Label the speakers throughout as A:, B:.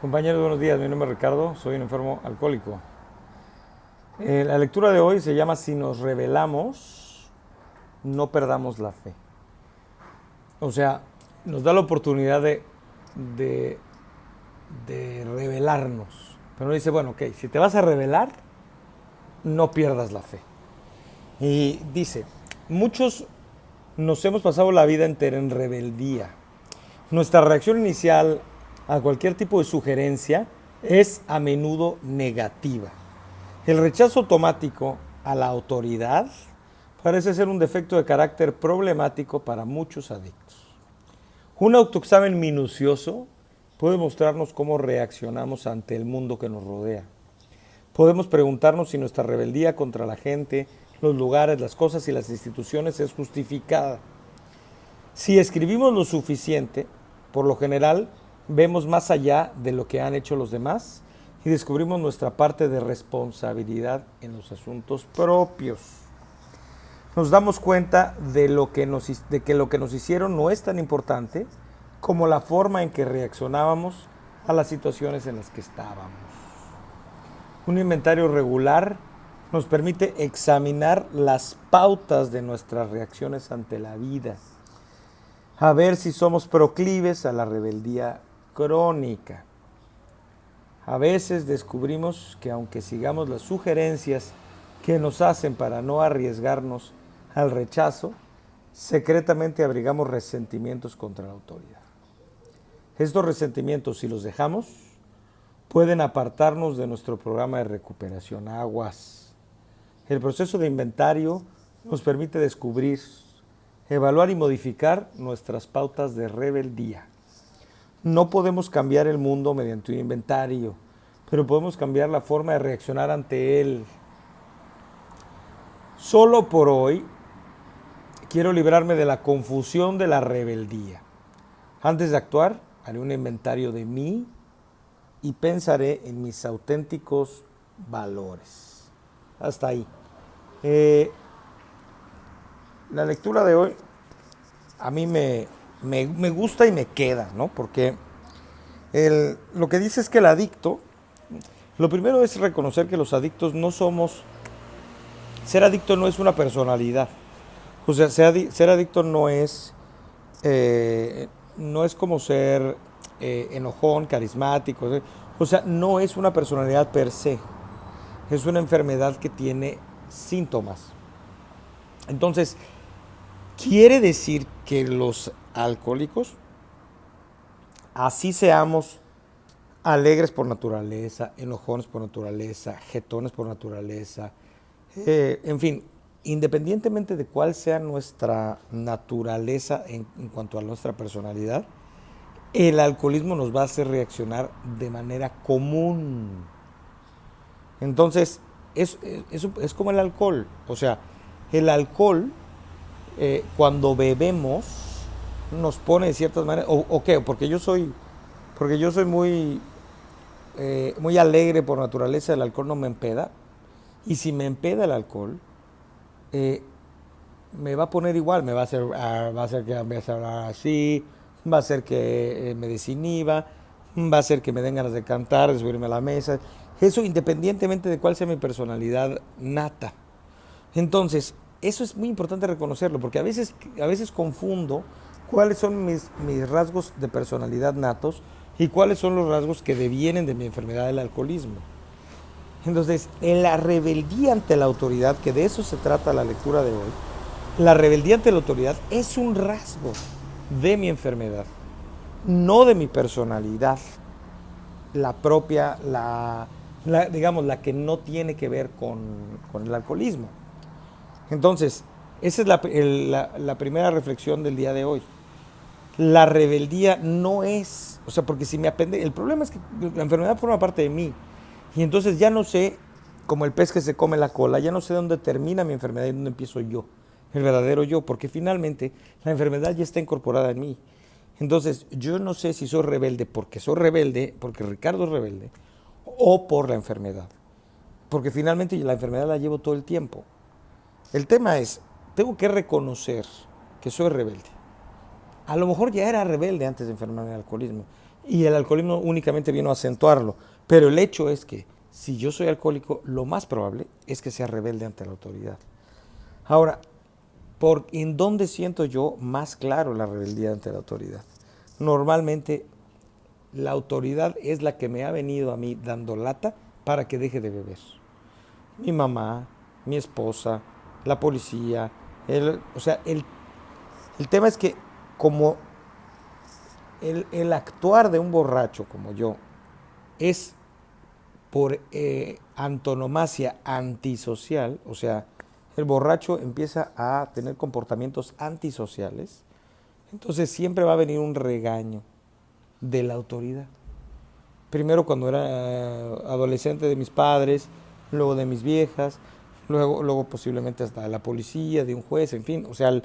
A: Compañeros, buenos días. Mi nombre es Ricardo, soy un enfermo alcohólico. La lectura de hoy se llama Si nos rebelamos, no perdamos la fe. O sea, nos da la oportunidad de, de rebelarnos. Pero dice, bueno, ok, si te vas a rebelar, no pierdas la fe. Y dice, muchos nos hemos pasado la vida entera en rebeldía. Nuestra reacción inicial a cualquier tipo de sugerencia es a menudo negativa. El rechazo automático a la autoridad parece ser un defecto de carácter problemático para muchos adictos. Un autoexamen minucioso puede mostrarnos cómo reaccionamos ante el mundo que nos rodea. Podemos preguntarnos si nuestra rebeldía contra la gente, los lugares, las cosas y las instituciones es justificada. Si escribimos lo suficiente, por lo general, vemos más allá de lo que han hecho los demás y descubrimos nuestra parte de responsabilidad en los asuntos propios. Nos damos cuenta de que lo que nos hicieron no es tan importante como la forma en que reaccionábamos a las situaciones en las que estábamos. Un inventario regular nos permite examinar las pautas de nuestras reacciones ante la vida, a ver si somos proclives a la rebeldía crónica. A veces descubrimos que aunque sigamos las sugerencias que nos hacen para no arriesgarnos al rechazo, secretamente abrigamos resentimientos contra la autoridad. Estos resentimientos, si los dejamos, pueden apartarnos de nuestro programa de recuperación. Aguas. El proceso de inventario nos permite descubrir, evaluar y modificar nuestras pautas de rebeldía. No podemos cambiar el mundo mediante un inventario, pero podemos cambiar la forma de reaccionar ante él. Solo por hoy quiero librarme de la confusión de la rebeldía. Antes de actuar, haré un inventario de mí y pensaré en mis auténticos valores. Hasta ahí. La lectura de hoy a mí me gusta y me queda, ¿no? Porque lo que dice es que el adicto, lo primero es reconocer que los adictos no somos, ser adicto no es una personalidad. O sea, ser adicto no es como ser enojón, carismático. O sea, no es una personalidad per se. Es una enfermedad que tiene síntomas. Entonces, quiere decir que los alcohólicos, así seamos alegres por naturaleza, enojones por naturaleza, jetones por naturaleza, en fin, independientemente de cuál sea nuestra naturaleza en cuanto a nuestra personalidad, el alcoholismo nos va a hacer reaccionar de manera común. Entonces, es como el alcohol. O sea, el alcohol, cuando bebemos, nos pone de ciertas maneras. ¿O qué? Porque yo soy muy alegre por naturaleza, el alcohol no me empeda. Y si me empeda el alcohol, me va a poner igual, va a hacer que empiece a hablar así, va a hacer que me desinhiba, va a hacer que me den ganas de cantar, de subirme a la mesa. Eso independientemente de cuál sea mi personalidad nata. Entonces, eso es muy importante reconocerlo, porque a veces confundo cuáles son mis rasgos de personalidad natos y cuáles son los rasgos que devienen de mi enfermedad del alcoholismo. Entonces, en la rebeldía ante la autoridad, que de eso se trata la lectura de hoy, la rebeldía ante la autoridad es un rasgo de mi enfermedad, no de mi personalidad, la propia, digamos, la que no tiene que ver con el alcoholismo. Entonces, esa es la primera reflexión del día de hoy. La rebeldía no es, o sea, porque si me apende, el problema es que la enfermedad forma parte de mí. Y entonces ya no sé, como el pez que se come la cola, ya no sé dónde termina mi enfermedad y dónde empiezo yo, el verdadero yo, porque finalmente la enfermedad ya está incorporada en mí. Entonces, yo no sé si soy rebelde, porque Ricardo es rebelde, o por la enfermedad. Porque finalmente la enfermedad la llevo todo el tiempo. El tema es, tengo que reconocer que soy rebelde. A lo mejor ya era rebelde antes de enfermarme de alcoholismo, y el alcoholismo únicamente vino a acentuarlo. Pero el hecho es que si yo soy alcohólico, lo más probable es que sea rebelde ante la autoridad. Ahora, ¿en dónde siento yo más claro la rebeldía ante la autoridad? Normalmente la autoridad es la que me ha venido a mí dando lata para que deje de beber. Mi mamá, mi esposa, la policía. El tema es que como el actuar de un borracho como yo es por antonomasia antisocial, o sea, el borracho empieza a tener comportamientos antisociales, entonces siempre va a venir un regaño de la autoridad. Primero cuando era adolescente de mis padres, luego de mis viejas, luego posiblemente hasta de la policía, de un juez, en fin, o sea,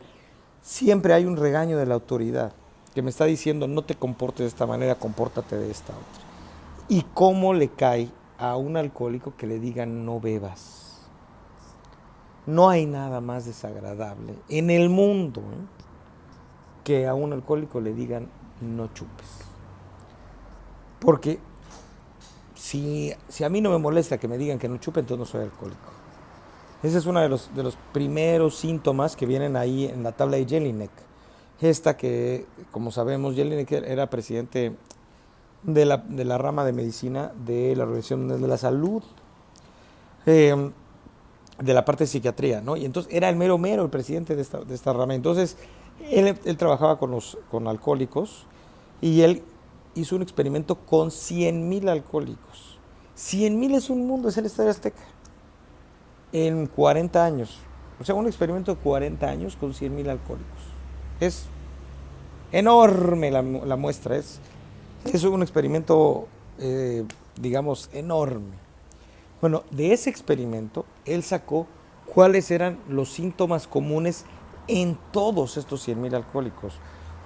A: siempre hay un regaño de la autoridad que me está diciendo no te comportes de esta manera, compórtate de esta otra. ¿Y cómo le cae a un alcohólico que le digan no bebas? No hay nada más desagradable en el mundo que a un alcohólico le digan no chupes. Porque si a mí no me molesta que me digan que no chupe, entonces no soy alcohólico. Ese es uno de los primeros síntomas que vienen ahí en la tabla de Jelinek. Esta que, como sabemos, Jelinek era presidente de la rama de medicina de la Organización de la Salud, de la parte de psiquiatría, ¿no? Y entonces era el mero el presidente de esta rama. Entonces, él trabajaba con alcohólicos y él hizo un experimento con 100,000 alcohólicos. 100,000 es un mundo, es el Estadio Azteca. En 40 años. O sea, un experimento de 40 años con 100,000 alcohólicos. Es enorme la muestra, es un experimento, digamos, enorme. Bueno, de ese experimento, él sacó cuáles eran los síntomas comunes en todos estos 100,000 alcohólicos.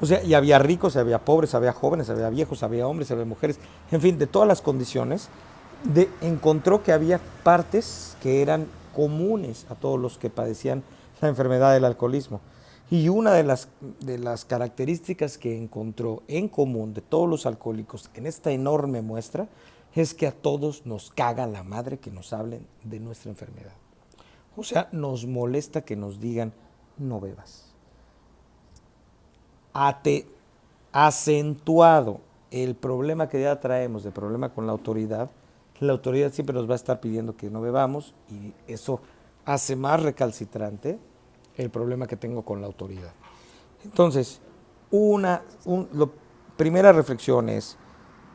A: O sea, y había ricos, había pobres, había jóvenes, había viejos, había hombres, había mujeres, en fin, de todas las condiciones, encontró que había partes que eran comunes a todos los que padecían la enfermedad del alcoholismo. Y una de las características que encontró en común de todos los alcohólicos en esta enorme muestra es que a todos nos caga la madre que nos hablen de nuestra enfermedad. O sea, nos molesta que nos digan no bebas. Acentuado el problema que ya traemos, el problema con la autoridad siempre nos va a estar pidiendo que no bebamos y eso hace más recalcitrante el problema que tengo con la autoridad. Entonces, primera reflexión es,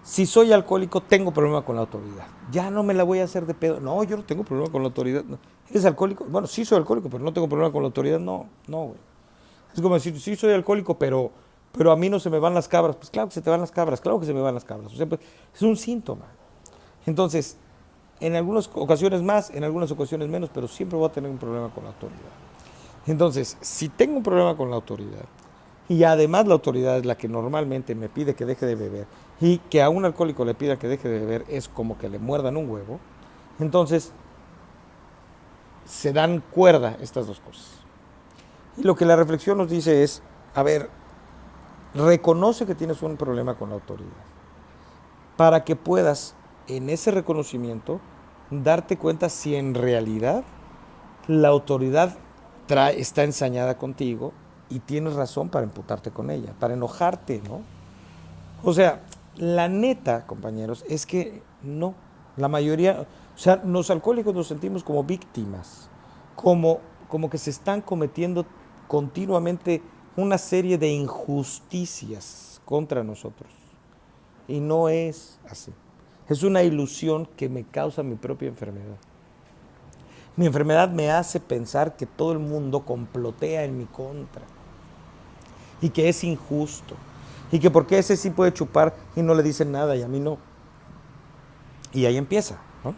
A: si soy alcohólico, tengo problema con la autoridad. Ya no me la voy a hacer de pedo. No, yo no tengo problema con la autoridad. No. ¿Eres alcohólico? Bueno, sí soy alcohólico, pero no tengo problema con la autoridad. No, güey. Es como decir, sí soy alcohólico, pero a mí no se me van las cabras. Pues claro que se te van las cabras, claro que se me van las cabras. O sea, pues, es un síntoma. Entonces, en algunas ocasiones más, en algunas ocasiones menos, pero siempre voy a tener un problema con la autoridad. Entonces, si tengo un problema con la autoridad, y además la autoridad es la que normalmente me pide que deje de beber, y que a un alcohólico le pida que deje de beber es como que le muerdan un huevo, entonces se dan cuerda estas dos cosas. Y lo que la reflexión nos dice es, a ver, reconoce que tienes un problema con la autoridad, para que puedas, en ese reconocimiento, darte cuenta si en realidad la autoridad está ensañada contigo y tienes razón para imputarte con ella, para enojarte, ¿no? O sea, la neta, compañeros, es que no, la mayoría, o sea, los alcohólicos nos sentimos como víctimas, como que se están cometiendo continuamente una serie de injusticias contra nosotros. Y no es así. Es una ilusión que me causa mi propia enfermedad. Mi enfermedad me hace pensar que todo el mundo complotea en mi contra y que es injusto y que porque ese sí puede chupar y no le dicen nada y a mí no. Y ahí empieza, ¿no?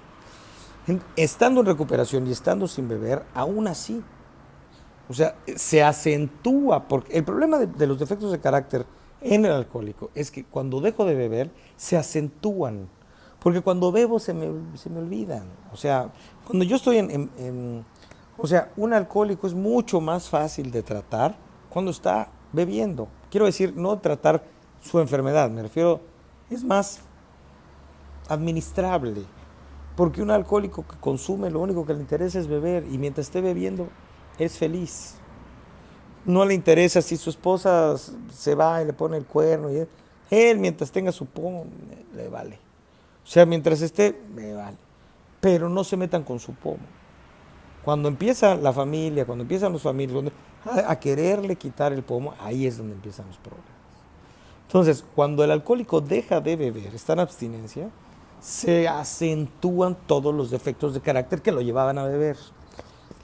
A: Estando en recuperación y estando sin beber, aún así, o sea, se acentúa, porque el problema de los defectos de carácter en el alcohólico es que cuando dejo de beber se acentúan. Porque cuando bebo se me olvidan. O sea, cuando yo estoy o sea, un alcohólico es mucho más fácil de tratar cuando está bebiendo. Quiero decir, no tratar su enfermedad, me refiero es más administrable. Porque un alcohólico que consume, lo único que le interesa es beber y mientras esté bebiendo es feliz. No le interesa si su esposa se va y le pone el cuerno. Y él mientras tenga su pomo, le vale. O sea, mientras esté, me vale. Pero no se metan con su pomo. Cuando empieza la familia, cuando empiezan los familiares a quererle quitar el pomo, ahí es donde empiezan los problemas. Entonces, cuando el alcohólico deja de beber, está en abstinencia, se acentúan todos los defectos de carácter que lo llevaban a beber.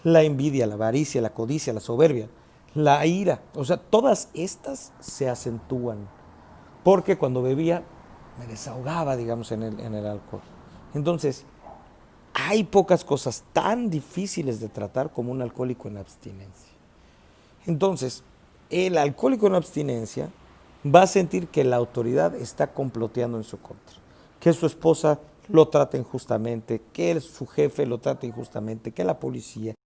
A: La envidia, la avaricia, la codicia, la soberbia, la ira, o sea, todas estas se acentúan. Porque cuando bebía me desahogaba, digamos, en el alcohol. Entonces, hay pocas cosas tan difíciles de tratar como un alcohólico en abstinencia. Entonces, el alcohólico en abstinencia va a sentir que la autoridad está comploteando en su contra, que su esposa lo trata injustamente, que su jefe lo trata injustamente, que la policía,